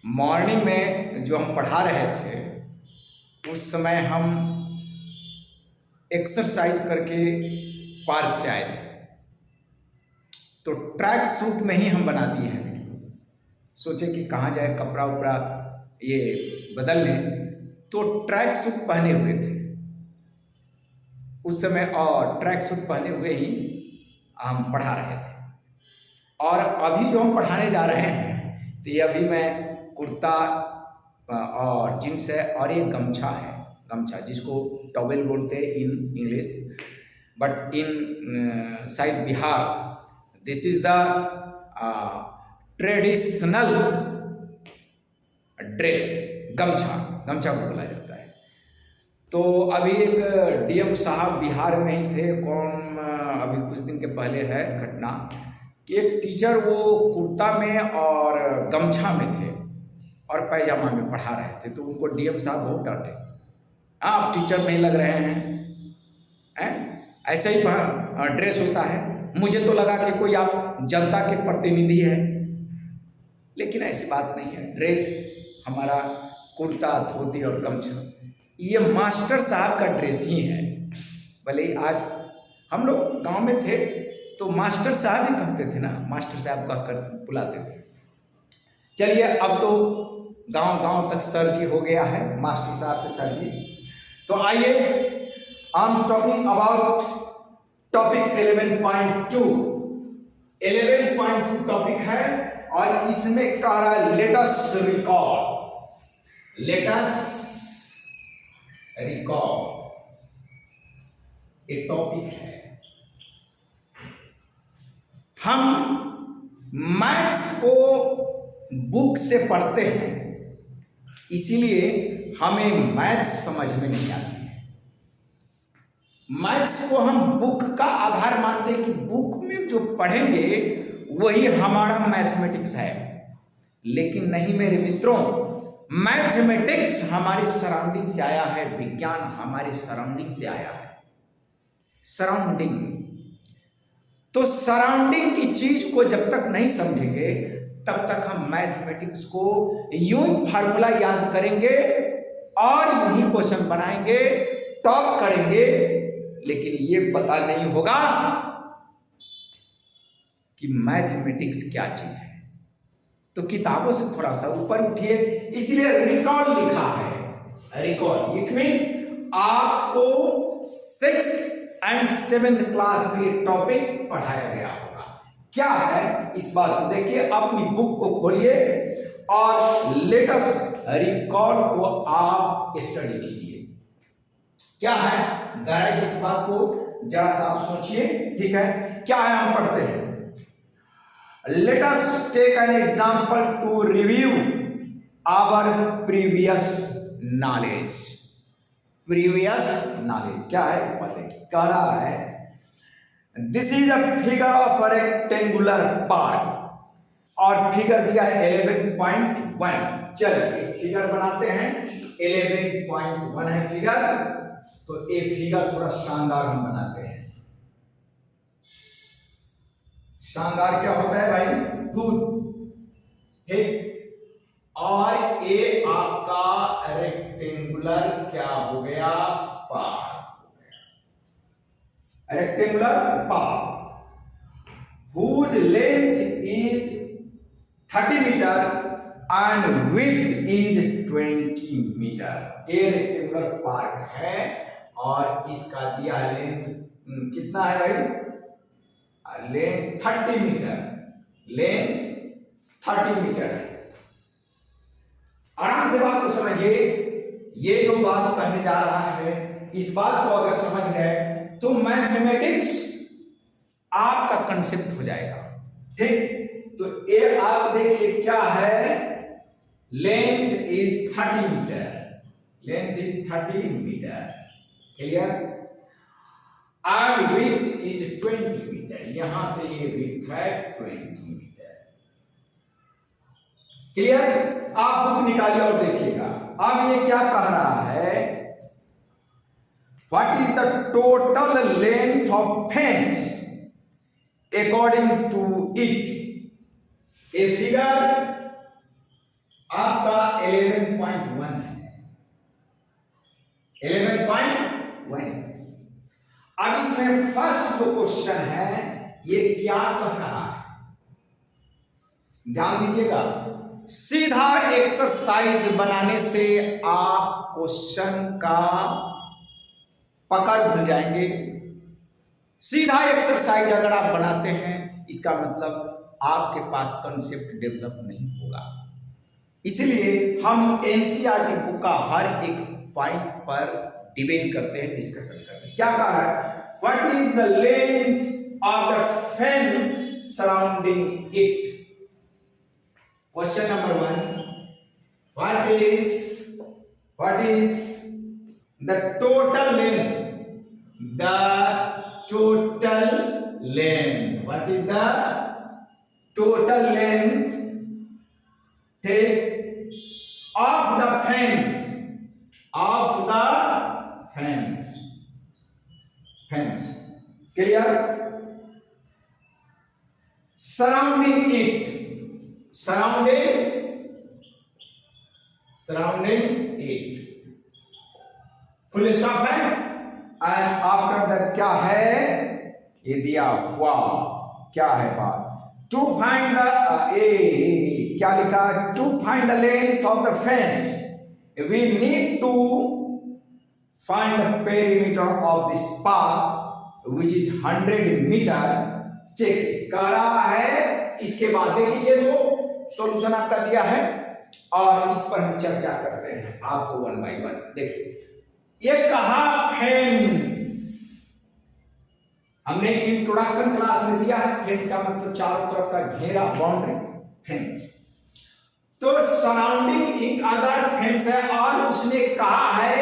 Morning में जो हम पढ़ा रहे थे उस समय हम एक्सरसाइज करके पार्क से आए थे, तो ट्रैक सूट में ही हम बना दिए हैं वीडियो। सोचे कि कहाँ जाए कपड़ा उपड़ा ये बदल लें, तो ट्रैक सूट पहने हुए थे उस समय, और ट्रैक सूट पहने हुए ही हम पढ़ा रहे थे। और अभी जो हम पढ़ाने जा रहे हैं तो ये अभी मैं कुर्ता और जींस है और ये गमछा है, गमछा जिसको टॉवेल बोलते हैं in English, but in side Bihar this is the traditional dress, गमछा, गमछा को बोला जाता है। तो अभी एक डीएम साहब बिहार में ही थे, कौन अभी कुछ दिन के पहले है घटना कि एक टीचर वो कुर्ता में और गमछा में थे और पैजामा में पढ़ा रहे थे, तो उनको डीएम साहब बहुत डांटे, आप टीचर नहीं लग रहे हैं, ऐसे ही ड्रेस होता है। मुझे तो लगा कि कोई आप जनता के प्रतिनिधि है, लेकिन ऐसी बात नहीं है। ड्रेस हमारा कुर्ता, धोती और गमछा ये मास्टर साहब का ड्रेस ही है। भले ही आज हम लोग गांव में थे तो मास्टर साहब ही कहते थे ना, मास्टर साहब कह कर बुलाते थे। चलिए अब तो गांव गांव तक सर जी हो गया है, मास्टर साहब से सर जी। तो आइए, I am talking about topic 11.2। 11.2 topic है और इसमें कह रहा है let us recall, let us recall ये टॉपिक है। हम मैथ्स को बुक से पढ़ते हैं, इसीलिए हमें मैथ्स समझ में नहीं आती है। मैथ्स को हम बुक का आधार मानते हैं कि बुक में जो पढ़ेंगे वही हमारा मैथमेटिक्स है, लेकिन नहीं मेरे मित्रों, मैथमेटिक्स हमारी सराउंडिंग से आया है, विज्ञान हमारी सराउंडिंग से आया है। सराउंडिंग, तो सराउंडिंग की चीज को जब तक नहीं समझेंगे तब तक हम मैथमेटिक्स को यूं फार्मूला याद करेंगे और यूं ही क्वेश्चन बनाएंगे, टॉप करेंगे, लेकिन ये पता नहीं होगा कि मैथमेटिक्स क्या चीज है। तो किताबों से थोड़ा सा ऊपर उठिए, इसलिए रिकॉल लिखा है। रिकॉल इट मीन्स आपको 6th एंड 7th क्लास में ये टॉपिक पढ़ाया गया होगा। क्या है इस बात को देखिए, अपनी बुक को खोलिए और लेट अस रिकॉल को आप स्टडी कीजिए। क्या है गाइस, इस बात को जरा सा आप सोचिए, ठीक है। क्या है, हम पढ़ते हैं, let us take an example to review our previous knowledge। previous knowledge क्या है पता है, कह रहा है this is a figure of a rectangular part और फिगर दिया है 11.1। चलिए फिगर बनाते हैं, 11.1 है फिगर, तो ये फिगर थोड़ा शानदार हम बनाते हैं। शानदार क्या होता है भाई, गुड, ठीक। और ये आपका रेक्टेंगुलर क्या हो गया, पार्ट हो गया, rectangular part whose length is 30 metre and width is 20 metre. ये रेक्टेंगुलर पार्ट है और इसका दिया लेंथ कितना है भाई, लेंथ 30 मीटर, लेंथ 30 मीटर है। आराम से बात को समझिए, ये जो बात कहने जा रहा है इस बात को अगर समझ गए तो मैथमेटिक्स आपका कंसेप्ट हो जाएगा, ठीक। तो ये आप देखिए क्या है, length is 30 metre, length is 30 metre, clear, and width is 20 metre, यहां से ये width है 20 मीटर, क्लियर। आप बुक निकालिए और देखिएगा। अब ये क्या कह रहा है, what is the total length of fence according to it। A figure आपका 11.1 है, 11.1। अब इसमें फर्स्ट जो क्वेश्चन है ये क्या कह रहा है, ध्यान दीजिएगा। सीधा एक्सरसाइज बनाने से आप क्वेश्चन का पकड़ भूल जाएंगे। सीधा एक्सरसाइज अगर आप बनाते हैं इसका मतलब आपके पास कॉन्सेप्ट डेवलप नहीं होगा। इसलिए हम एनसीईआरटी बुक का हर एक पॉइंट पर डिबेट करते हैं, डिस्कशन करते हैं। क्या कह रहा है, what is the length of the fence surrounding it. Question number 1, what is the total length, the total length, what is the total length of the fence, clear? Surrounding it, full stop है। And after that क्या है, ये दिया हुआ क्या है बात, to find the क्या लिखा, to find the length of the fence we need to find the perimeter of this park which is 100 metre. Check कर रहा है। इसके बाद देखिए ये तो सॉल्यूशन आपका दिया है और इस पर हम चर्चा करते हैं आपको 1 by 1। देखिए ये कहा फेंस, हमने इंट्रोडक्शन क्लास में दिया है। फेंस का मतलब चारों तरफ का घेरा, बाउंड्री, फेंस। तो सराउंडिंग इट अगर फेंस है और उसने कहा है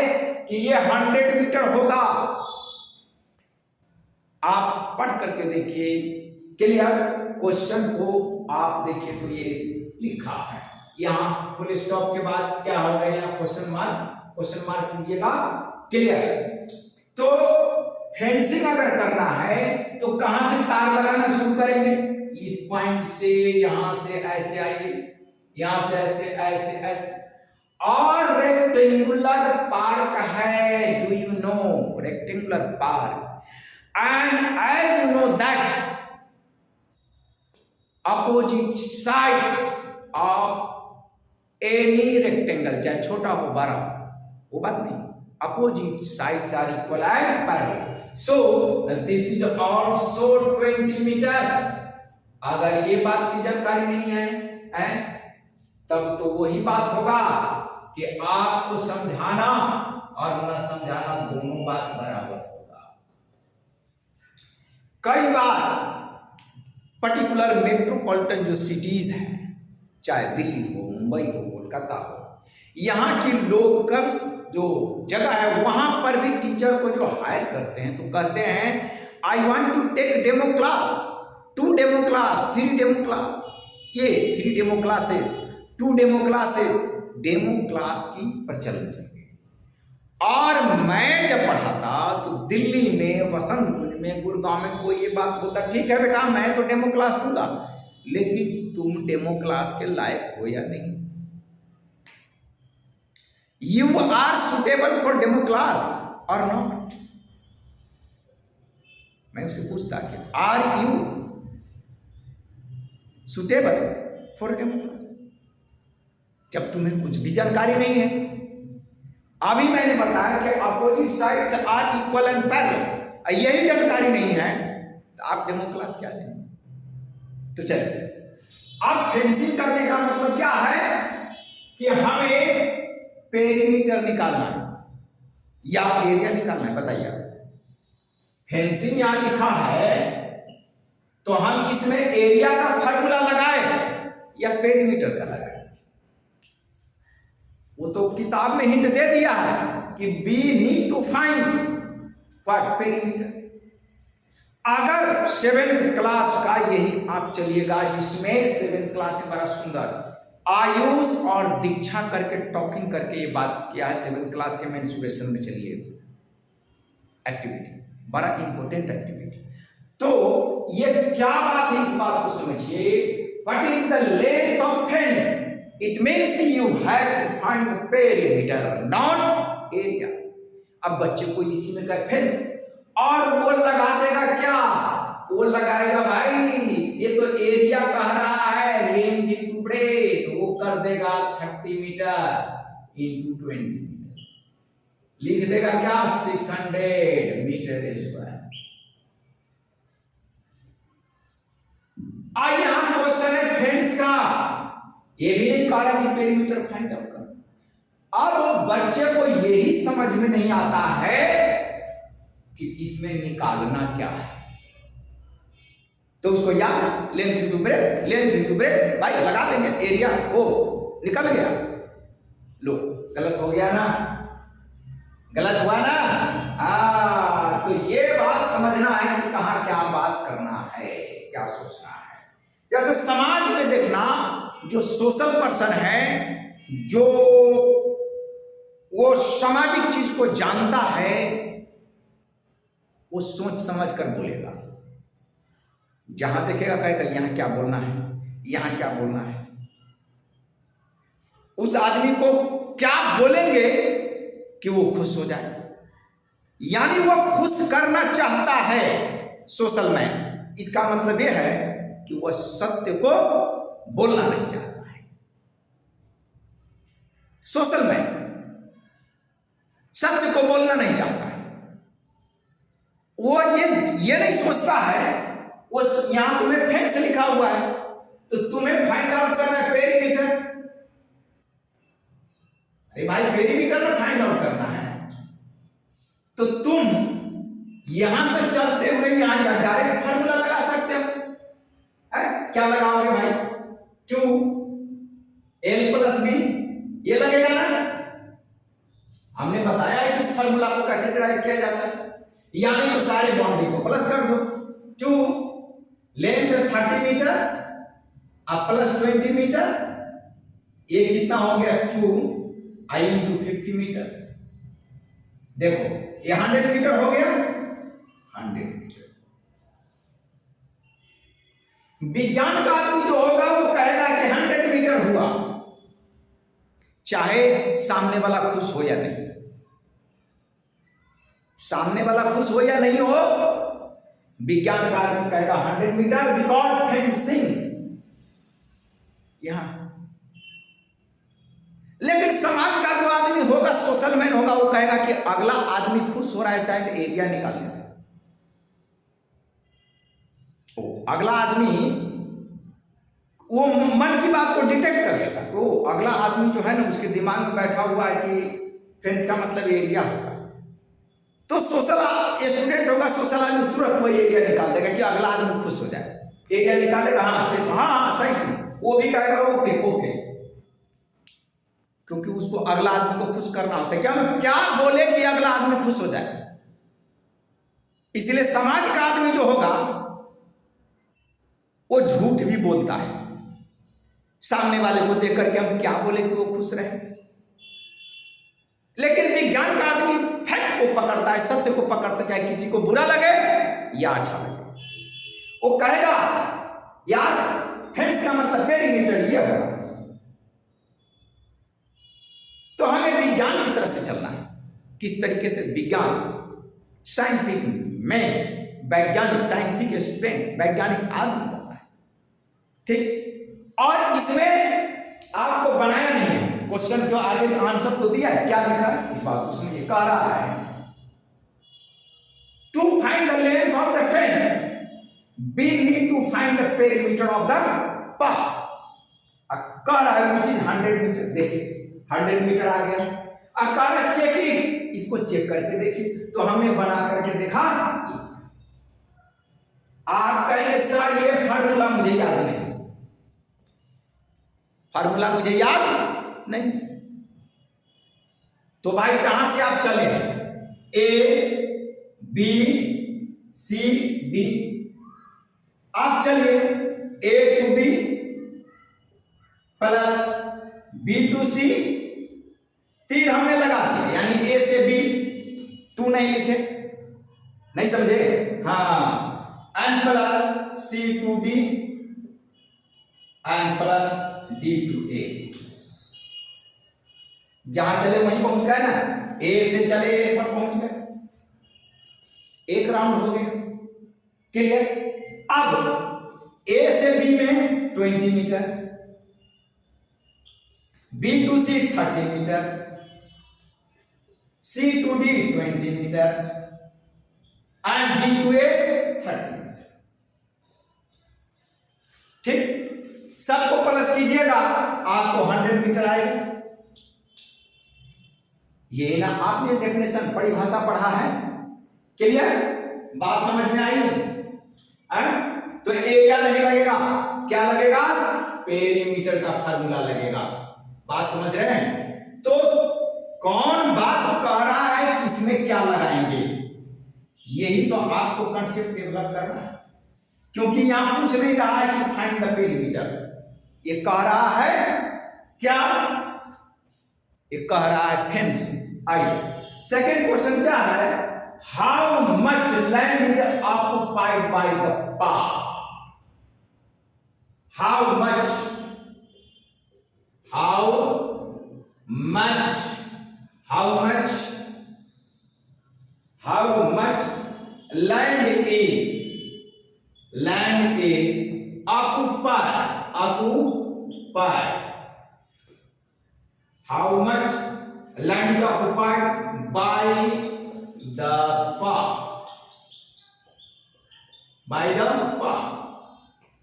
कि ये 100 मीटर होगा, आप पढ़ करके देखिए, क्लियर। क्वेश्चन को आप देखिए तो ये लिखा है, यहां फुल स्टॉप के बाद क्या हो गया, यहाँ क्वेश्चन मार्क दीजिएगा, क्लियर। तो फेंसिंग अगर करना है तो कहां से तार लगाना शुरू करेंगे, इस पॉइंट से, यहां से ऐसे आइए, यहां से ऐसे और रेक्टेंगुलर पार्क है, do you know rectangular park, and as you know that opposite sides of any rectangle, चाहे छोटा हो बड़ा हो, वो बात नहीं, opposite sides are equal and parallel. So this is also 20 metre. अगर ये बात की जानकारी नहीं है तब तो वही बात होगा कि आपको समझाना और न समझाना दोनों बात बराबर होगा। कई बार पर्टिकुलर मेट्रोपॉलिटन जो सिटीज हैं, चाहे दिल्ली हो, मुंबई हो, कोलकाता हो, यहाँ की लोकल जो जगह है वहां पर भी टीचर को जो हायर करते हैं तो कहते हैं I want to take demo class, 2 demo class, 3 demo class, ये 3 demo classes, 2 demo classes, demo class की प्रचलन चल गई। और मैं जब पढ़ाता तो दिल्ली में, वसंत कुंज में, गुड़गांव में कोई ये बात बोलता, ठीक है बेटा मैं तो डेमो क्लास दूंगा, लेकिन तुम डेमो क्लास के लायक हो या नहीं, you are suitable for demo class or not। मैं उससे पूछता कि are you suitable for demo class, जब तुम्हें कुछ भी जानकारी नहीं है। अभी मैंने बताया कि opposite sides are equal and parallel, यही जानकारी नहीं है तो आप डेमो क्लास क्या लेंगे। तो चलिए, अब फेंसिंग करने का मतलब क्या है कि हमें पेरीमीटर निकालना है या एरिया निकालना है, बताइए। फेंसिंग यहां लिखा है तो हम इसमें एरिया का फॉर्मूला लगाए या पेरीमीटर का लगाए, वो तो किताब में हिंट दे दिया है कि we need to find what perimeter. अगर 7th क्लास का यही आप चलिएगा, जिसमें 7th क्लास में बड़ा सुंदर आयुष और दीक्षा करके टॉकिंग करके ये बात किया है 7th क्लास के मेंस्ट्रुएशन में, चलिए एक्टिविटी, बड़ा इंपॉर्टेंट एक्टिविटी। तो ये क्या बात है, इस बात को समझिए। What is the length of fence, it means you have to find the perimeter not area. अब बच्चे को इसी में कहे फेंस, और वो लगा देगा क्या, वो लगाएगा भाई ये तो एरिया कह रहा है लेंथ इनटू ब्रेथ, वो कर देगा 30 मीटर इनटू 20 मीटर, लिख देगा क्या 600 मीटर स्क्वायर। यहां क्वेश्चन है फेंस का, ये भी नहीं कह रहा कि पेरीमीटर फाइंड आउट कर। अब बच्चे को यही समझ में नहीं आता है कि इसमें निकालना क्या है, तो उसको याद है length into breadth, length into breadth, भाई लगा देंगे एरिया, ओ निकल गया। लो गलत हो गया ना, गलत हुआ ना। तो ये बात समझना है कि कहां क्या बात करना है, क्या सोचना है। जैसे समाज में देखना, जो सोशल पर्सन है, जो वो सामाजिक चीज को जानता है, वो सोच समझ कर बोलेगा। जहां देखेगा कहेगा यहां क्या बोलना है, यहां क्या बोलना है। उस आदमी को क्या बोलेंगे कि वो खुश हो जाए, यानी वो खुश करना चाहता है सोशल मैन। इसका मतलब यह है कि वह सत्य को बोलना नहीं चाहता है। सोशल मैन सत्य को बोलना नहीं चाहता है। वो ये नहीं सोचता है, वो यहां तुम्हें फेंस लिखा हुआ है तो तुम्हें फाइंड आउट करना है पेरीमीटर। अरे भाई पेरीमीटर में फाइंड आउट करना है तो तुम यहां से चलते हुए यहां डायरेक्ट फार्मूला लगा सकते हो। क्या लगाओगे भाई, 2l+b, ये लगेगा ना। हमने बताया है कि इस फार्मूला को कैसे डिराइव किया जाता है, यानी तो सारे बाउंड्री को प्लस कर दो। 2 लेंथ 30 मीटर अब प्लस 20 मीटर, ये कितना हो गया 2i × 50 मीटर। देखो ये 100 मीटर हो गया, 100 मीटर। विज्ञान का आदमी जो होगा वो कहेगा कि 100 मीटर हुआ, चाहे सामने वाला खुश हो या नहीं, सामने वाला खुश हो या नहीं हो, विज्ञान का आदमी कहेगा 100 मीटर बिकॉज फेंसिंग यहां। लेकिन समाज का जो आदमी होगा, सोशल मैन होगा, वो कहेगा कि अगला आदमी खुश हो रहा है शायद एरिया निकालने से। अगला आदमी वो मन की बात को डिटेक्ट कर लेगा, तो अगला आदमी जो है ना उसके दिमाग में बैठा हुआ है कि फेंस का मतलब एरिया होगा, तो सोशल स्टूडेंट होगा, सोशल आदमी तुरंत वो एरिया निकाल देगा कि अगला आदमी खुश हो जाए। एरिया निकालेगा, हाँ सही, वो भी कहेगा ओके ओके, क्योंकि उसको अगला आदमी को खुश करना होता है। क्या बोले कि अगला आदमी खुश हो जाए। इसलिए समाज का आदमी जो होगा वो झूठ भी बोलता है, सामने वाले को देख करके हम क्या बोले कि वो खुश रहे। लेकिन विज्ञान का आदमी फैक्ट को पकड़ता है, सत्य को पकड़ता है, चाहे किसी को बुरा लगे या अच्छा लगे। वो कहेगा यार फेंस का मतलब पेरीमीटर ये होगा। तो हमें विज्ञान की तरफ से चलना है, किस तरीके से विज्ञान साइंटिफिक में वैज्ञानिक, साइंटिफिक स्टूडेंट वैज्ञानिक आदमी बनता है, ठीक। और इसमें आपको बनाया नहीं है क्वेश्चन, जो आगे आंसर तो दिया है, क्या लिखा है इस बात को सुनिए। कह रहा है to find the length of the fence we need to find the perimeter of the path। कह रहा है which is 100 मीटर। देखिए 100 मीटर आ गया। कह रहा है चेक इट, इसको चेक करके देखिए। तो हमने बना करके देखा। आप कहेंगे सर ये फार्मूला मुझे याद नहीं, फार्मूला मुझे याद नहीं। तो भाई जहां से आप चले A B C D, आप चलिए A to B plus B to C, तीर हमने लगा दिया, यानी A से B, 2 नहीं लिखे, नहीं समझे, हाँ। N plus C to D, N plus D to A। जहां चले वहीं पहुंच गए ना, ए से चले ए पर पहुंच गए, एक राउंड हो गया। क्लियर। अब ए से बी में 20 मीटर, B to C 30 metre, C to D 20 metre and B to A 30 metre. ठीक, सबको प्लस कीजिएगा आपको 100 मीटर आएगा। ये ना आपने डेफिनेशन परिभाषा पढ़ा है। क्लियर, बात समझ में आई है? तो एरिया नहीं लगेगा, क्या लगेगा? पेरीमीटर का फार्मूला लगेगा। बात समझ रहे हैं? तो कौन बात कह रहा है किसमें क्या लगाएंगे, यही तो आपको कंसेप्ट डेवलप करना है। क्योंकि यहां पूछ नहीं रहा है कि फाइंड द पेरीमीटर, ये कह रहा है क्या? ये कह रहा है फेंस। आइए सेकेंड क्वेश्चन क्या है? How much land is occupied by the park? How much land is occupied. How much land is occupied by the park?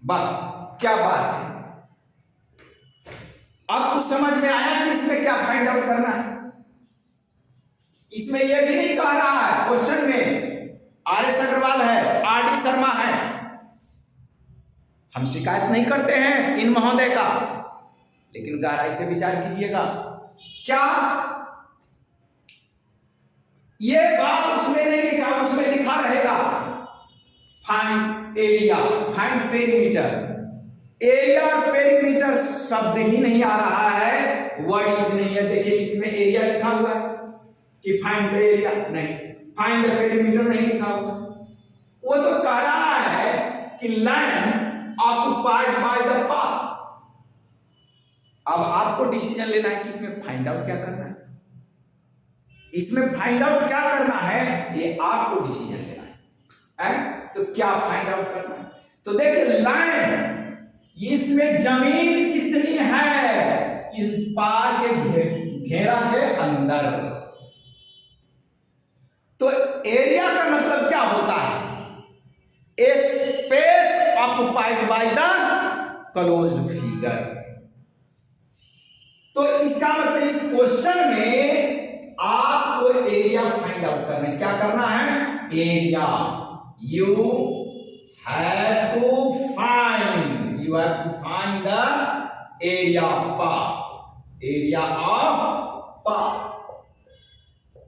बात क्या बात है? आपको समझ में आया कि इसमें क्या फाइंड आउट करना है? इसमें यह भी नहीं कह रहा है क्वेश्चन में आर.एस. अग्रवाल है, आर.डी. शर्मा है। हम शिकायत नहीं करते हैं इन महोदय का, लेकिन गहराई से विचार कीजिएगा। क्या ये बात उसमें नहीं लिखा? उसमें लिखा रहेगा find area, find perimeter. Area और पेरीमीटर शब्द ही नहीं आ रहा है, वर्ड यूज नहीं है। देखिए इसमें एरिया लिखा हुआ है कि फाइंड द एरिया, नहीं फाइंड द पेरीमीटर नहीं लिखा हुआ। वो तो कह रहा है कि land occupied by the park. अब आपको डिसीजन लेना है कि इसमें फाइंड आउट क्या करना है। इसमें फाइंड आउट क्या करना है ये आपको डिसीजन लेना है। तो क्या फाइंड आउट करना है? तो देखिए लैंड, इसमें जमीन कितनी है इस पार्क के घेरा के अंदर। तो एरिया का मतलब क्या होता है? A space occupied by the closed figure. तो इसका मतलब इस क्वेश्चन में आपको एरिया फाइंड आउट करना है। क्या करना है? Area. You have to find the area of park, area of park.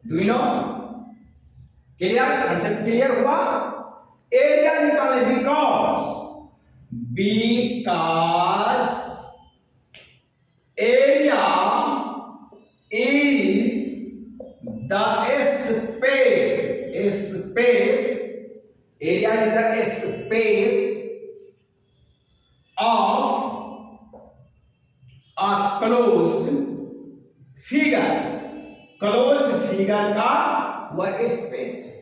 Do you know? Clear? Concept clear हुआ? एरिया निकाले because area is the space, area is the space of a closed figure का वह space है।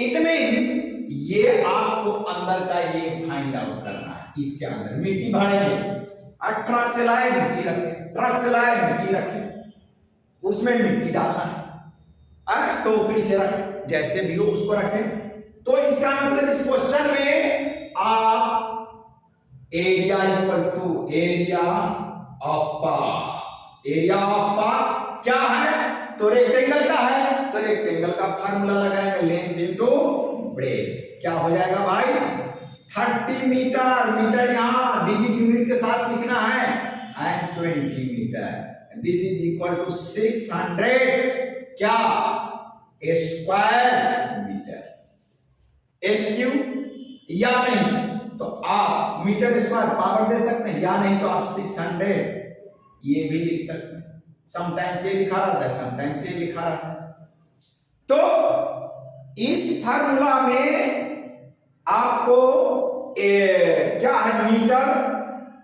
It means ये आपको अंदर का ये फाइंड आउट करना है। इसके अंदर मिट्टी भरेंगे, ट्रक से लाए मिट्टी रखे, ट्रक से लाए मिट्टी रखे, उसमें मिट्टी डालना है, टोकरी से रखे, जैसे भी हो उसको रखे। तो इसका मतलब इस क्वेश्चन में आप area equal to area of park, area of park क्या है? तो रेक्टेंगल का है, तो रेक्टेंगल का फार्मूला लगाएंगे लेंथ इनटू ब्रेथ। क्या हो जाएगा भाई? 30 मीटर, मीटर यहां डिजिट यूनिट के साथ लिखना है, and 20 metre. This is equal to 600 क्या स्क्वायर मीटर। SQ या नहीं तो आप मीटर स्क्वायर पावर दे सकते हैं, या नहीं तो आप 600 ये भी लिख सकते हैं। समटाइम्स ये लिखा रहता है, समटाइम्स ये लिखा रहता है। तो इस फार्मूला में आपको क्या है? मीटर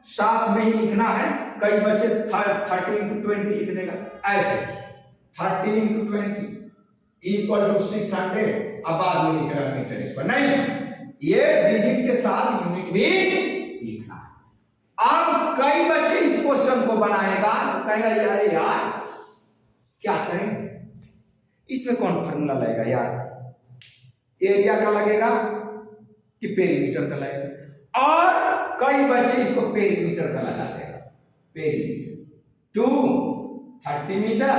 साथ में ही लिखना है। कई बच्चे 30 into 20 लिख देगा ऐसे। 30 into 20 equal to 600। अब बाद में लिखेगा मीटर स्क्वायर, नहीं, ये डिजिट के साथ यूनिट भी लिखना है। अब कई बच्चे इस क्वेश्चन को बनाएगा तो कहेगा यार क्या करें, इसमें कौन फार्मूला लगेगा यार, एरिया का लगेगा कि पेरीमीटर का लगेगा, और कई बच्चे इसको पेरीमीटर का लगा देगा। पेरीमीटर 30 मीटर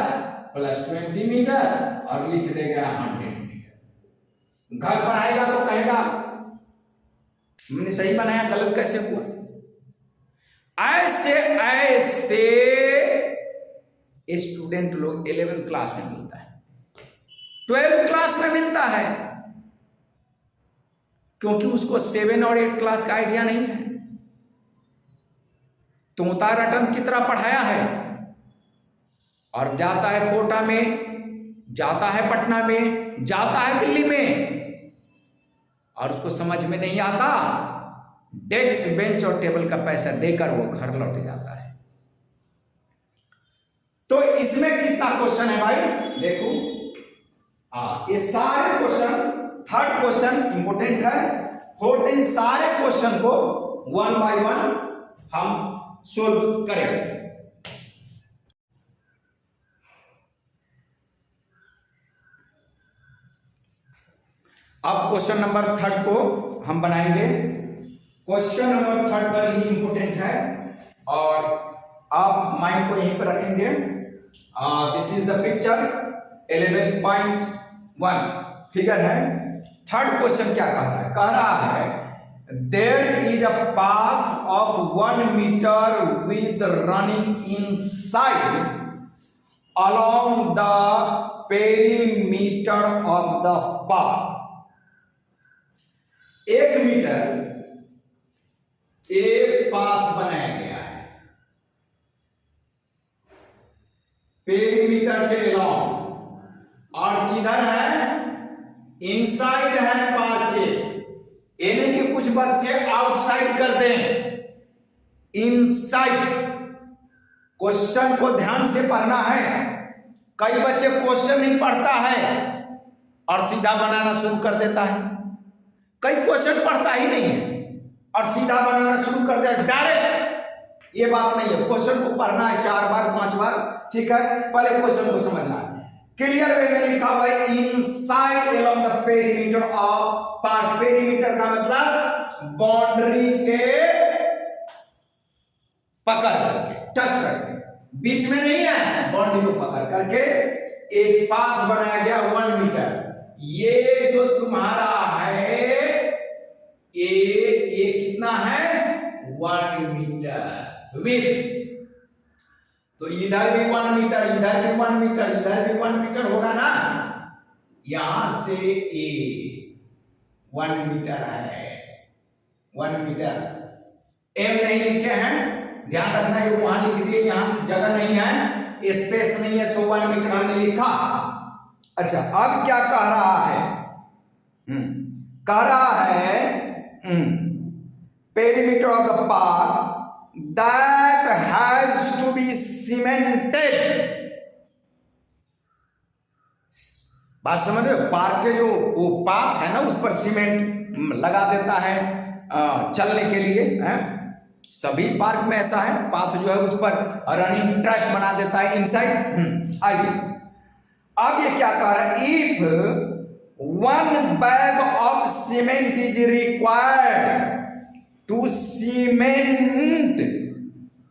प्लस 20 मीटर और लिख देगा 100 मीटर। घर पर आएगा तो कहेगा हमने सही बनाया, गलत कैसे हुआ। ऐसे ऐसे स्टूडेंट लोग 11th क्लास में मिलता है, 12th क्लास में मिलता है, क्योंकि उसको 7 और 8 क्लास का आइडिया नहीं है। तो उतारटन की तरह पढ़ाया है और जाता है कोटा में, जाता है पटना में, जाता है दिल्ली में, और उसको समझ में नहीं आता, डेस्क बेंच और टेबल का पैसा देकर वो घर लौट जाता है। तो इसमें कितना क्वेश्चन है भाई, देखो ये सारे क्वेश्चन, थर्ड क्वेश्चन इंपोर्टेंट है, फोर्थ, इन सारे क्वेश्चन को 1 by 1 हम सोल्व करेंगे। अब क्वेश्चन नंबर 3 को हम बनाएंगे। क्वेश्चन नंबर 3 पर ही इंपोर्टेंट है और आप माइंड को यहीं पर रखेंगे। This is the picture 11.1 figure है। थर्ड क्वेश्चन क्या कह रहा है, कह रहा है there is a path of 1 metre with running inside along the perimeter of the path. 1 metre एक पाथ बनाया गया है पेरीमीटर के अलोंग, और किधर है, इनसाइड है पाथ के, यानी कि कुछ बच्चे आउटसाइड कर दें, इनसाइड। क्वेश्चन को ध्यान से पढ़ना है, कई बच्चे क्वेश्चन नहीं पढ़ता है और सीधा बनाना शुरू कर देता है, कई क्वेश्चन पढ़ता ही नहीं है और सीधा बनाना शुरू कर दिया डायरेक्ट। ये बात नहीं है, क्वेश्चन को पढ़ना है 4 बार 5 बार, ठीक है, पहले क्वेश्चन को समझना है। क्लियर वे में लिखा हुआ है inside along the perimeter of part. Perimeter का मतलब बाउंड्री के पकड़ करके, टच करके, बीच में नहीं है, बाउंड्री को पकड़ करके एक पाथ बनाया गया 1 मीटर। ये जो तुम्हारा है ये कितना है, 1 मीटर विड्थ। तो इधर भी 1 मीटर, इधर भी 1 मीटर, इधर भी 1 मीटर होगा ना। यहां से ए 1 मीटर है, 1 मीटर। एम नहीं लिखे हैं, ध्यान रखना, ये वहां लिख दिए, यहां जगह नहीं है, स्पेस नहीं है, सो 1 मीटर हमने लिखा। अच्छा, अब क्या कह रहा है, कह रहा है perimeter of the path that has to be cemented। बात समझ रहे हो, पार्क के जो वो पाथ है ना, उस पर सीमेंट लगा देता है चलने के लिए है। सभी पार्क में ऐसा है, पाथ जो है उस पर रनिंग ट्रैक बना देता है इनसाइड। आइए अब ये क्या कह रहा है, if 1 bag of cement is required to cement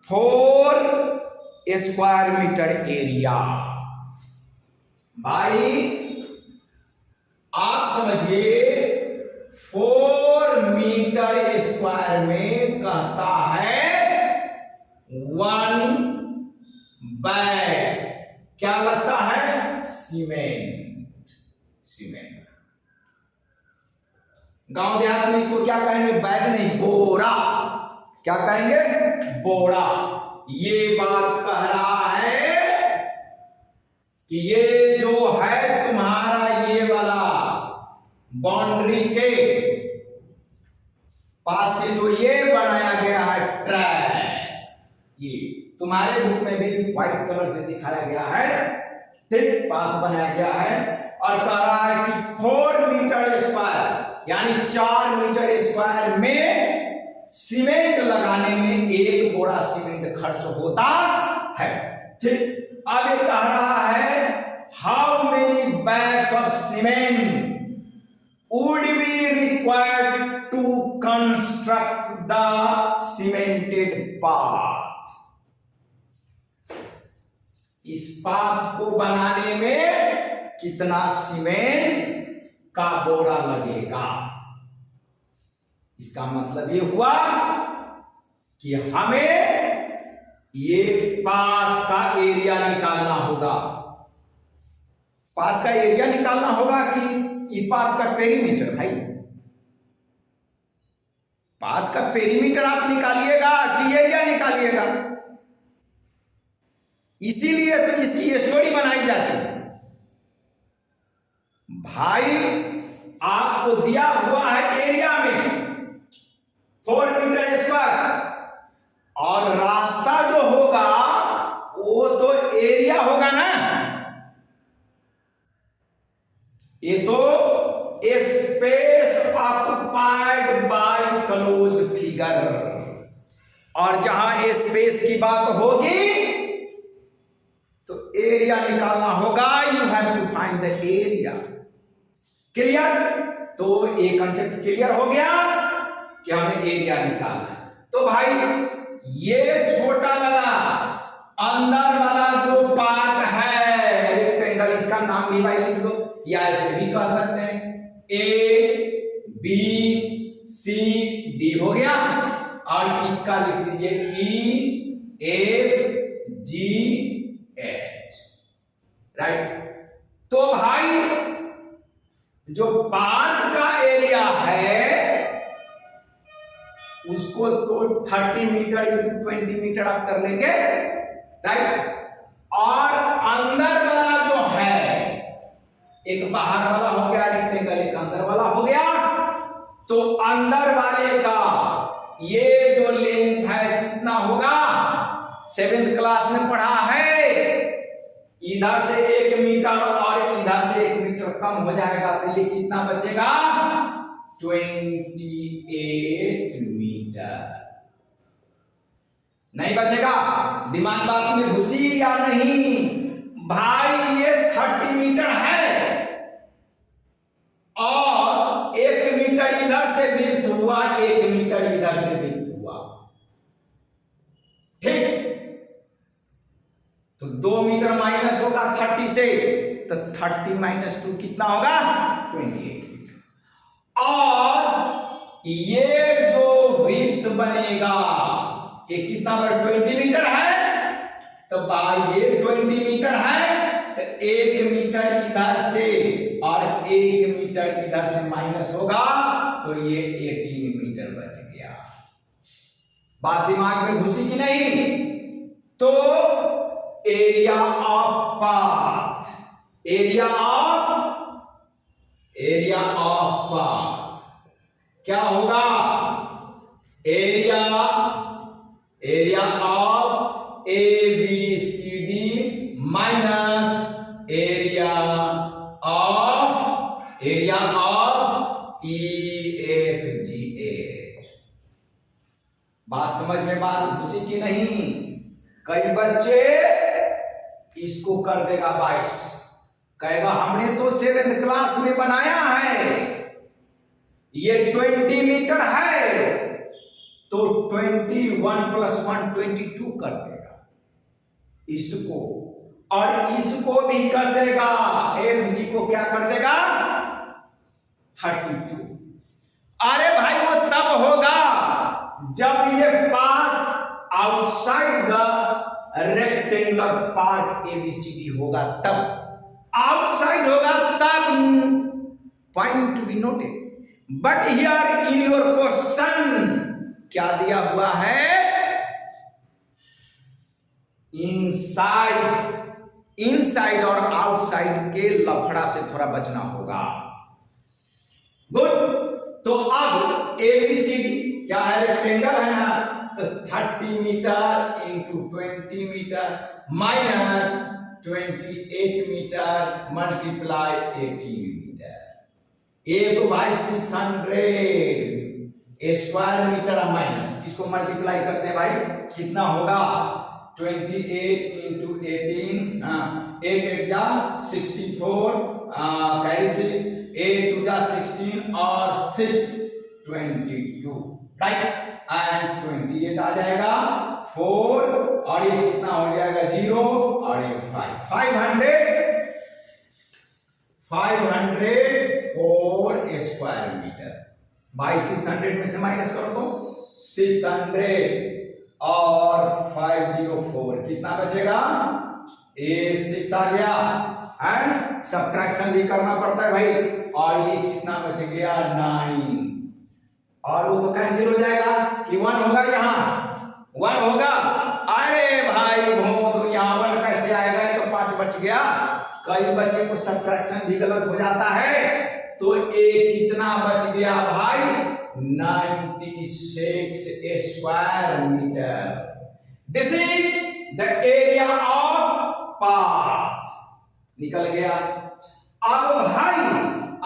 4 square meter area। भाई आप समझिए, 4 मीटर स्क्वायर में कहता है 1 बैग क्या लगता है, सीमेंट। गांव देहात में इसको क्या कहेंगे, बैग नहीं, बोरा। क्या कहेंगे, बोरा। ये बात कह रहा है कि ये जो है तुम्हारा ये वाला बाउंड्री के पास से जो ये बनाया गया है ट्रैक, ये तुम्हारे बुक में भी व्हाइट कलर से दिखाया गया है, ठीक, पाथ बनाया गया है और कह रहा है कि 4 मीटर स्क्वायर यानी 4 मीटर स्क्वायर में सीमेंट लगाने में 1 बोरा सीमेंट खर्च होता है। ठीक, अब ये कह रहा है how many bags of cement would be required to construct the cemented path। इस पाथ को बनाने में कितना सीमेंट का बोरा लगेगा। इसका मतलब ये हुआ कि हमें ये पाथ का एरिया निकालना होगा। पाथ का एरिया निकालना होगा कि ये पाथ का पेरीमीटर। भाई पाथ का पेरीमीटर आप निकालिएगा कि एरिया निकालिएगा। इसीलिए तो इसकी स्टोरी बनाई जाती है। भाई आपको दिया हुआ है एरिया में 4 मीटर स्क्वायर और रास्ता जो होगा वो तो एरिया होगा ना। ये तो space occupied bye closed figure, और जहां स्पेस की बात होगी तो एरिया निकालना होगा। You have to find the area. Clear? तो ये कंसेप्ट क्लियर हो गया कि हमें एरिया निकालना है। तो भाई ये छोटा वाला अंदर वाला जो पार्ट है रेक्टेंगल, इसका नाम भी भाई लिख दो, या ऐसे भी कह सकते हैं ए बी सी डी हो गया, और इसका लिख दीजिए ई एफ जी एच। राइट? तो भाई जो पार्ट का एरिया है उसको तो 30 मीटर इंटू 20 मीटर आप कर लेंगे। राइट? और अंदर वाला जो है, एक बाहर वाला हो गया रेक्टेंगल, एक अंदर वाला हो गया, तो अंदर वाले का ये जो लेंथ है कितना होगा? 7th क्लास में पढ़ा है, इधर से 1 मीटर और इधर से 1 मीटर कम हो जाएगा तो ये कितना बचेगा? 28 मीटर। नहीं बचेगा? दिमाग बात में घुसी या नहीं? भाई ये 30 मीटर है और 1 मीटर इधर से विड्थ हुआ, 1 मीटर इधर से विड्थ हुआ। ठीक? तो 2 मीटर माइनस होगा 30 से, तो 30 माइनस 2 कितना होगा? 28 मीटर। और ये जो विड्थ बनेगा ये कितना बड़ा? 20 मीटर है। तो भाई ये 20 मीटर है तो 1 मीटर इधर से और 1 मीटर इधर से माइनस होगा तो ये 18 मीटर बच गया। बात दिमाग में घुसी कि नहीं? तो area of path, area of path क्या होगा? Area of A B C D minus area of E F G H. बात समझ में बात घुसी कि नहीं? कई बच्चे इसको कर देगा 22, कहेगा हमने तो 7th क्लास में बनाया है, ये 20 मीटर है तो 21 + 1 22 कर देगा इसको, और इसको भी कर देगा। एफ जी को क्या कर देगा? 32। अरे भाई वो तब होगा जब ये path outside the rectangular part ABCD होगा, तब आउटसाइड होगा तब point to be noted. But here in your question क्या दिया हुआ है? इनसाइड और आउटसाइड के लफड़ा से थोड़ा बचना होगा। गुड। तो अब एबीसीडी क्या है? रेक्टेंगल है ना, तो 30 metre into 20 metre minus 28 metre multiply 18 metre. ये तो भाई 600 स्क्वायर मीटर माइनस, इसको मल्टीप्लाई करते हैं भाई, कितना होगा 28 इंटू 18, 8 8 जा 64, कैरी 6, 8 2 जा 16 और 6 22, राइट। एंड 28 आ जाएगा 4 और ये कितना हो जाएगा 0 और ये 504 स्क्वायर मीटर। भाई 600 में से माइनस करो तो 600 और 504 कितना बचेगा, ये 6 आ गया एंड सब्ट्रैक्शन भी करना पड़ता है भाई, और ये कितना बच गया 9, और वो तो कैंसिल हो जाएगा कि 1 होगा, यहाँ 1 होगा। अरे भाई भोंदू यहाँ 1 कैसे आएगा, तो 5 बच गया। कई बच्चे को सब्ट्रैक्शन भी गलत हो जाता है, तो ये कितना बच गया भाई 96 square metre. This is the area of path, निकल गया। अब भाई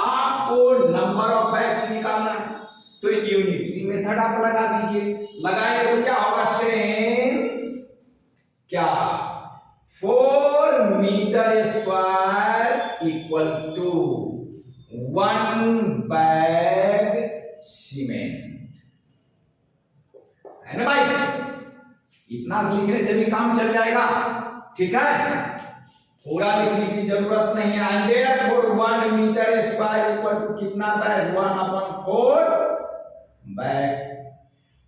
आपको नंबर ऑफ बैग्स निकालना है, तो यूनिटरी मेथड आप लगा दीजिए। लगाएंगे तो क्या होगा, सेंस क्या 4 metre square equal to 1 bag cement, है ना भाई। इतना लिखने से भी काम चल जाएगा, ठीक है, पूरा लिखने की जरूरत नहीं है। And therefore 1 metre square equal to कितना बैग, 1/4 बैग।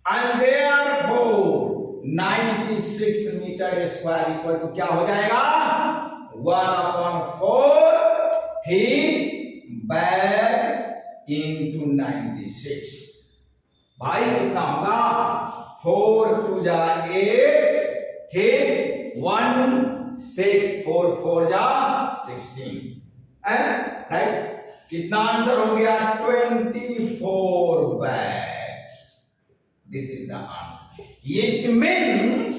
And therefore 96 metre square equal to क्या हो जाएगा 1/4 ठीक बैग इंटू 96। भाई कितना होगा 4 2 जा 8 ठीक 1 6 4 4 जा 16, राइट। कितना आंसर हो गया 24 bags. This is the answer. It means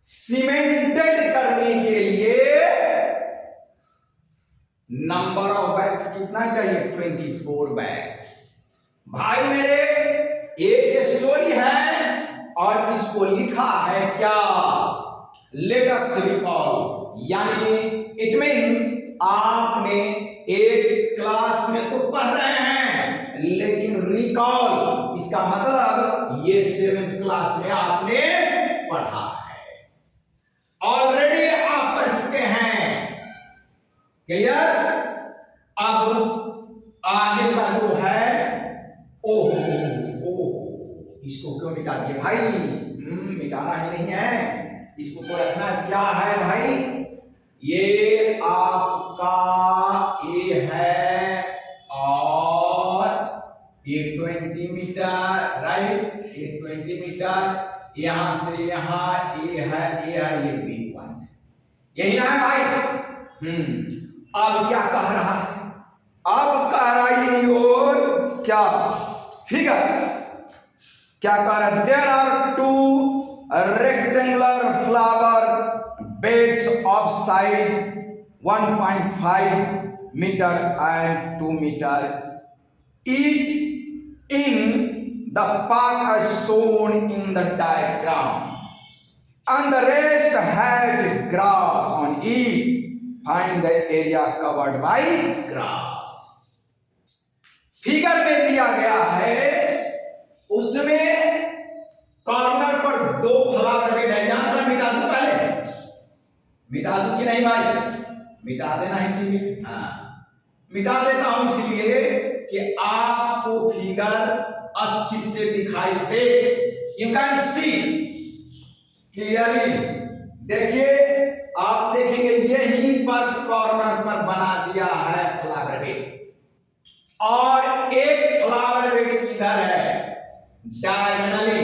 cemented करने के लिए नंबर ऑफ बैग्स कितना चाहिए 24 बैग्स। भाई मेरे एक स्टोरी है और इसको लिखा है क्या, लेट अस रिकॉल, यानी इट मीन्स आपने एक क्लास में तो पढ़ रहे हैं, लेकिन रिकॉल इसका मतलब ये 7th क्लास में आपने पढ़ा है, ऑलरेडी आप पढ़ चुके हैं, क्लियर। अब आगे का जो है ओहो इसको क्यों मिटा दिए भाई, मिटाना ही नहीं है, इसको तो रखना क्या है भाई, ये आपका ए है और ये 20 मीटर, राइट, ये 20 मीटर, यहां से यहां ए है, ये बी पॉइंट, यही ना है भाई। अब क्या कह रहा है, अब कह रहा है और क्या फिगर, क्या कह रहा है, there are 2 rectangular flower beds of size 1.5 meter and 2 meter each in the path as shown in the diagram, and the rest has grass on it. Find the area covered by grass. Figure में दिया गया है, उसमें corner पर 2 flower bed है, यहां मिटा दो, पहले मिटा दूं कि नहीं भाई, मिटा देना ही चाहिए, हाँ मिटा देता हूं इसलिए कि आपको फिगर अच्छी से दिखाई दे, यू कैन सी क्लियरली। देखिए आप देखेंगे यहीं पर कॉर्नर पर बना दिया है फ्लावर बेड, और एक फ्लावर बेड किधर है डायगोनली,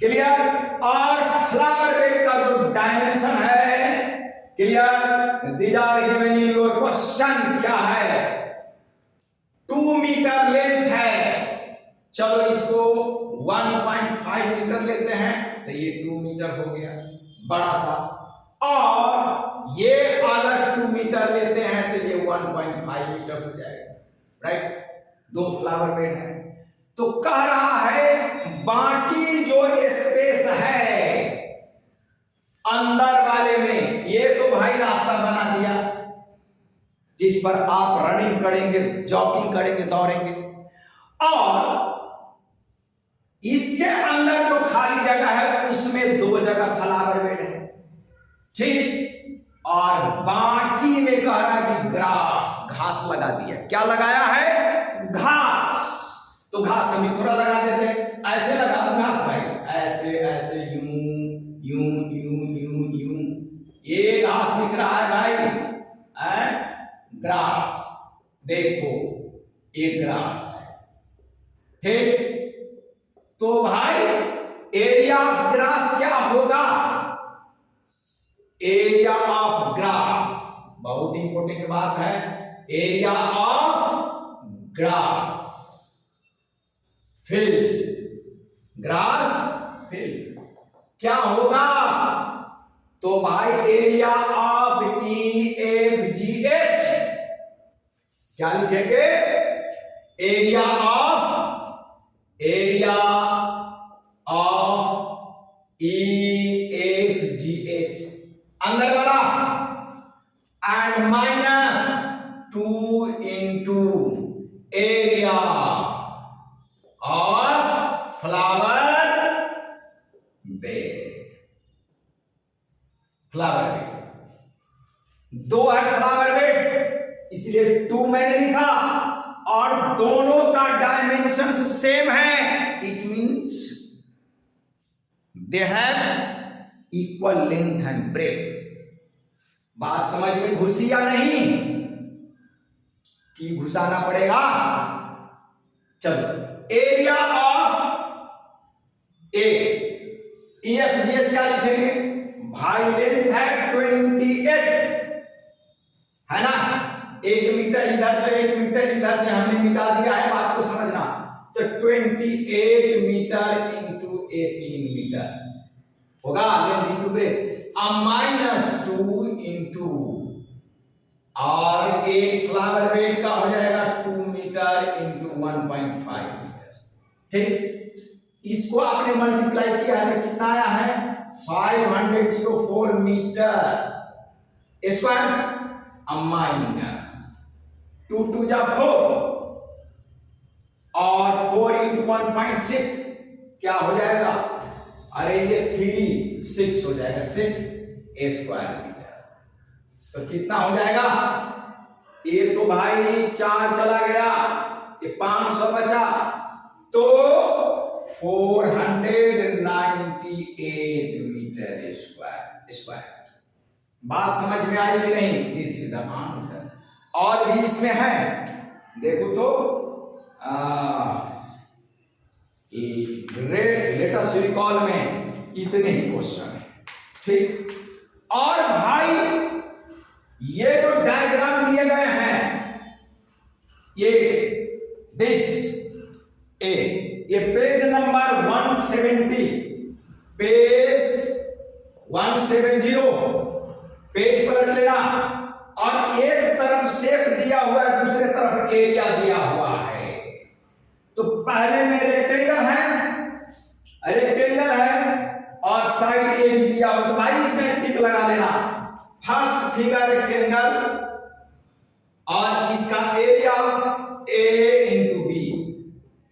क्लियर। और फ्लावर बेड का जो डायमेंशन है clear, these are given in your question, क्या है 2 मीटर लेंथ है, चलो इसको 1.5 मीटर लेते हैं, तो ये 2 मीटर हो गया बड़ा सा। और ये अगर 2 मीटर लेते हैं तो ये 1.5 मीटर हो जाएगा, राइट। 2 फ्लावर बेड है। तो कह रहा है बाकी जो स्पेस है अंदर वाले में, ये तो भाई रास्ता बना दिया जिस पर आप रनिंग करेंगे, जॉगिंग करेंगे, दौड़ेंगे, और इसके अंदर जो खाली जगह है उसमें 2 जगह फ्लावर बेड है, ठीक। और बाकी में कह रहा है कि ग्रास, घास लगा दिया। क्या लगाया है? घास। तो घास हम थोड़ा लगा देते हैं, ऐसे लगा दो घास भाई, ऐसे ऐसे, यूं यूं यूं यूं यूं, ये घास दिख रहा है भाई, ग्रास। देखो ये ग्रास है, ठीक। तो भाई एरिया ऑफ ग्रास क्या होगा? एरिया ऑफ ग्रास, बहुत इंपॉर्टेंट बात है, area of grass, field, grass field क्या होगा? तो भाई एरिया ऑफ EFGH क्या लिखेंगे? एरिया ऑफ EFGH अंदर वाला, एंड माइनस 2 इंटू एरिया और फ्लावर बेड। फ्लावर बेड 2 है, फ्लावर बेड, इसलिए 2 मैंने लिखा, और दोनों का डायमेंशन सेम है, it means they have equal length and breadth. बात समझ में घुसी या नहीं? कि घुसाना पड़ेगा? चलो, एरिया ऑफ EFGH क्या लिखेंगे भाई? लेंथ है 28, है ना? 1 मीटर इधर से 1 मीटर इधर से हमने मिटा दिया है, बात को समझना। तो 28 मीटर इंटू 18 मीटर होगा लेंथ इंटू ब्रेथ, -2 इंटू, और एक फ्लावर बेड का हो जाएगा 2 मीटर इंटू 1.5 मीटर, ठीक। इसको आपने मल्टीप्लाई किया है तो कितना आया है? 504 मीटर स्क्वायर, माइनस 2 2 जा 4, और 4 इंटू 1.6 क्या हो जाएगा? अरे ये 3 6 हो जाएगा, 6 स्क्वायर मीटर। तो कितना हो जाएगा? ये तो भाई 4 चला गया, ये 500 बचा, तो 498 मीटर स्क्वायर। बात समझ में आई कि नहीं? This is the answer. और भी इसमें है, देखो तो लेट अस रिकॉल में इतने ही क्वेश्चन है, ठीक। और भाई ये जो डायग्राम दिए गए हैं, ये ये पेज नंबर 170, पेज 170, पेज पलट लेना, और एक तरफ शेप दिया हुआ है, दूसरे तरफ एरिया दिया हुआ है। तो पहले में रेक्टेंगल है और साइड ए भी दिया हुआ, तो भाई इसमें टिक लगा लेना। फर्स्ट फिगर रेक्टेंगल और इसका एरिया A इंटू बी,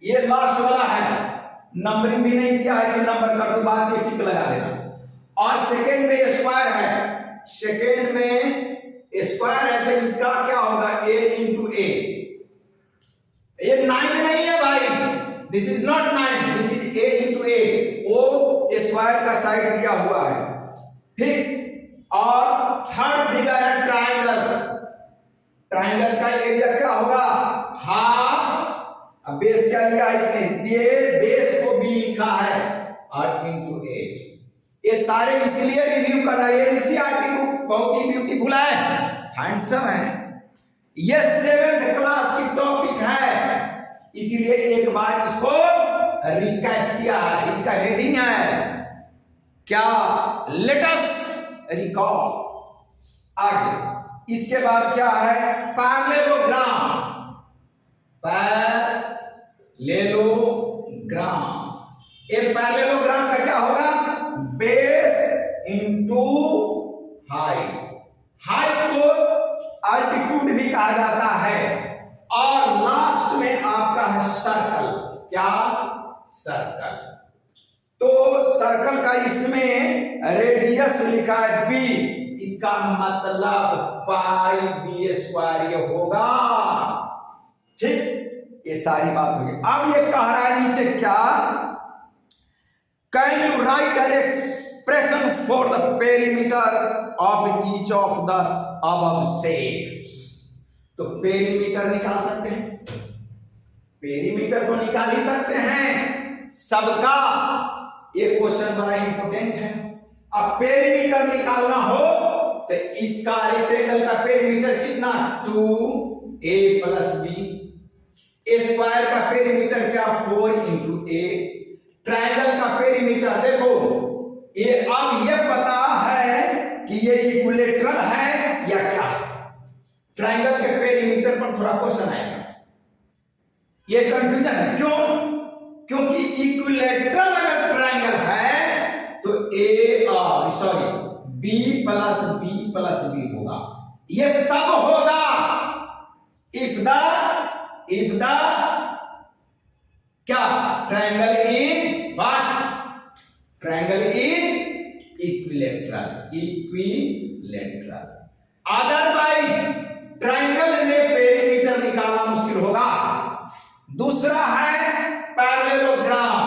ये लास्ट वाला है, नंबरिंग भी नहीं दिया है कि नंबर कर दो, बाद में टिक लगा लेना। और सेकंड में स्क्वायर है, सेकंड में स्क्वायर है, तो इसका क्या होगा? A into A। ये 9 नहीं है भाई, this is not 9, this is A into A, वो स्क्वायर का साइड दिया हुआ है, ठीक। और थर्ड फिगर है ट्राइंगल, ट्राइंगल का एरिया क्या होगा? हाफ, अब बेस क्या लिया है इसने? बेस को B लिखा है और इंटू एज। ये सारे इसलिए रिव्यू कर रहा है, एनसीईआरटी बुक बहुत ही ब्यूटीफुल है, हैंडसम है, ये 7th क्लास की टॉपिक है, इसीलिए एक बार इसको रिकैप किया है। इसका हेडिंग है क्या? Let us recall. आगे इसके बाद क्या है? पैरेललोग्राम। पैरेललोग्राम, ये पैरेललोग्राम का क्या होगा? Base into height. हाइट को अल्टीट्यूड भी कहा जाता है। और लास्ट में आपका है सर्कल। क्या? सर्कल। तो सर्कल का इसमें रेडियस लिखा है बी, इसका मतलब पाई बी स्क्वायर ये होगा। ठीक, ये सारी बात होगी। अब ये कह रहा है नीचे क्या? Can you right an expression for the perimeter of each of the above shapes. तो पेरीमीटर निकाल सकते हैं, पेरीमीटर को निकाल ही सकते हैं सबका। ये क्वेश्चन बड़ा इंपॉर्टेंट है। अब पेरीमीटर निकालना हो तो इसका रेक्टेंगल का पेरीमीटर कितना? 2a plus B. स्क्वायर का पेरीमीटर क्या? 4 इंटू ए। ट्रायंगल का पेरीमीटर देखो, ये अब ये पता है कि ये इक्विलेटरल है या क्या है। ट्रायंगल के पेरीमीटर पर थोड़ा क्वेश्चन आएगा, ये कंफ्यूजन है। क्यों? क्योंकि इक्विलेटरल अगर ट्रायंगल है तो बी प्लस बी होगा। ये तब होगा इफ द क्या? Triangle is what? Triangle is equilateral. Otherwise triangle में पेरीमीटर निकालना मुश्किल होगा। दूसरा है पैरेललोग्राम,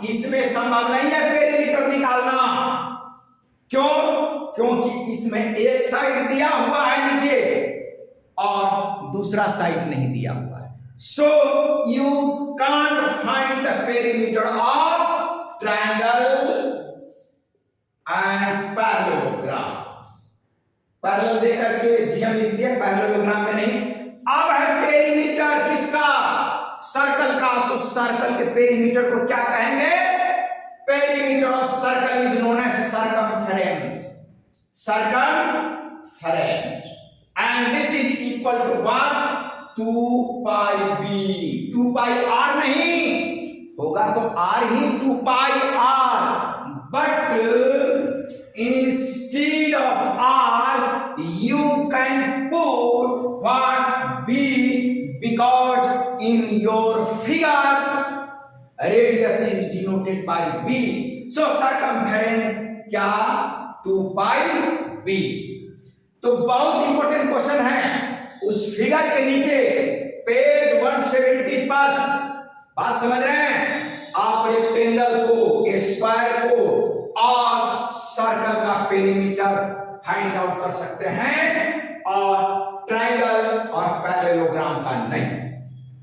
इसमें संभव नहीं है पेरीमीटर निकालना। क्यों? क्योंकि इसमें एक साइड दिया हुआ है नीचे और दूसरा साइड नहीं दिया हुआ है। So you can't find the perimeter of triangle and parallelogram. Parallel दे करके जीएम लिख दिया, पैरेललोग्राम में नहीं। अब है पेरीमीटर किसका? सर्कल का। तो सर्कल के पेरीमीटर को क्या कहेंगे? Perimeter of circle is known as circumference. Circumference and this is equal to what? 2 pi B. 2 pi R नहीं होगा तो आर ही 2 pi R, but instead of r you can put what b, because in your figure radius is denoted by b, so circumference क्या? 2 pi b। तो बहुत important question है। उस figure के नीचे पेज 170 पर बात समझ रहे हैं? आप रेक्टेंगल को, स्क्वायर को और सर्कल का पेरीमीटर फाइंड आउट कर सकते हैं और ट्रायंगल और पैरेललोग्राम का नहीं।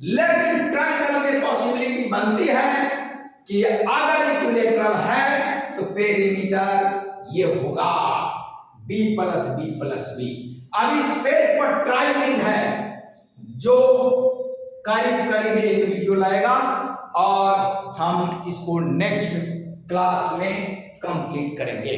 लेकिन ट्रायंगल में पॉसिबिलिटी बनती है कि अगर इक्विलेटरल है तो पेरीमीटर ये होगा b प्लस बी। अब इस पेज पर ट्राइमेज है जो करीब एक वीडियो लाएगा और हम इसको नेक्स्ट क्लास में कंप्लीट करेंगे।